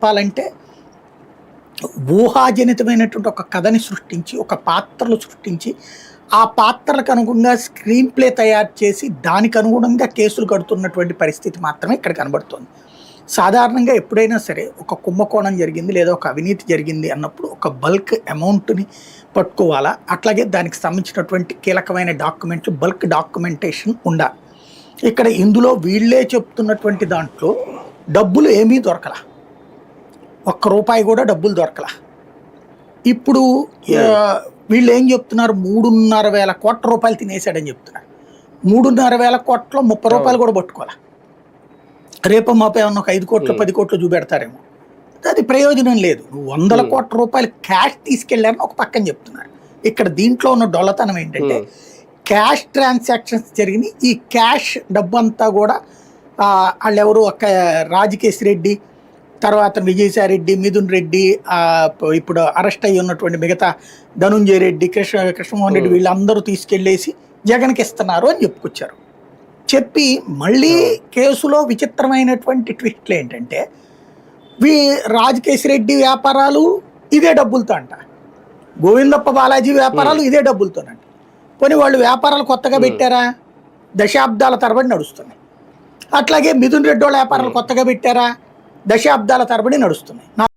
చెప్పాలంటే ఊహాజనితమైనటువంటి ఒక కథని సృష్టించి, ఒక పాత్రలు సృష్టించి, ఆ పాత్రలకు అనుగుణంగా స్క్రీన్ ప్లే తయారు చేసి, దానికి అనుగుణంగా కేసులు కడుతున్నటువంటి పరిస్థితి మాత్రమే ఇక్కడ కనబడుతోంది. సాధారణంగా ఎప్పుడైనా సరే ఒక కుంభకోణం జరిగింది లేదా ఒక అవినీతి జరిగింది అన్నప్పుడు ఒక బల్క్ అమౌంట్‌ని పట్టుకోవాలా, అట్లాగే దానికి సంబంధించినటువంటి కీలకమైన డాక్యుమెంట్లు, బల్క్ డాక్యుమెంటేషన్ ఉండాలి. ఇక్కడ ఇందులో వీళ్ళే చెప్తున్నటువంటి దాంట్లో డబ్బులు ఏమీ దొరకల. ఒక్క రూపాయి కూడా డబ్బులు దొరకల. ఇప్పుడు వీళ్ళు ఏం చెప్తున్నారు, 3,500 కోట్ల రూపాయలు తినేశాడని చెప్తున్నారు. 3,500 కోట్లలో 30 రూపాయలు కూడా పట్టుకోవాలి. రేపు మాపై ఏమన్నా ఒక 5 కోట్లు 10 కోట్లు చూపెడతారేమో, అది ప్రయోజనం లేదు. 100 కోట్ల రూపాయలు క్యాష్ తీసుకెళ్లారని ఒక పక్కన చెప్తున్నారు. ఇక్కడ దీంట్లో ఉన్న డొల్లతనం ఏంటంటే క్యాష్ ట్రాన్సాక్షన్స్ జరిగినాయి. ఈ క్యాష్ డబ్బు అంతా కూడా వాళ్ళెవరు ఒక రాజకేశ్ రెడ్డి, తర్వాత విజయసాయి రెడ్డి, మిథున్ రెడ్డి, ఇప్పుడు అరెస్ట్ అయ్యి ఉన్నటువంటి మిగతా ధనుంజయ రెడ్డి, కృష్ణమోహన్ రెడ్డి, వీళ్ళందరూ తీసుకెళ్లేసి జగన్కి ఇస్తున్నారు అని చెప్పుకొచ్చారు. చెప్పి మళ్ళీ కేసులో విచిత్రమైనటువంటి ట్విస్ట్లు ఏంటంటే రాజకేశ్ రెడ్డి వ్యాపారాలు ఇదే డబ్బులతో అంట, గోవిందప్ప బాలాజీ వ్యాపారాలు ఇదే డబ్బులతోనంట. పోనీ వాళ్ళు వ్యాపారాలు కొత్తగా పెట్టారా? దశాబ్దాల తరబడి నడుస్తున్నాయి. అట్లాగే మిథున్ రెడ్డి వాళ్ళ వ్యాపారాలు కొత్తగా పెట్టారా? దశాబ్దాల తరబడి నడుస్తున్నాయి.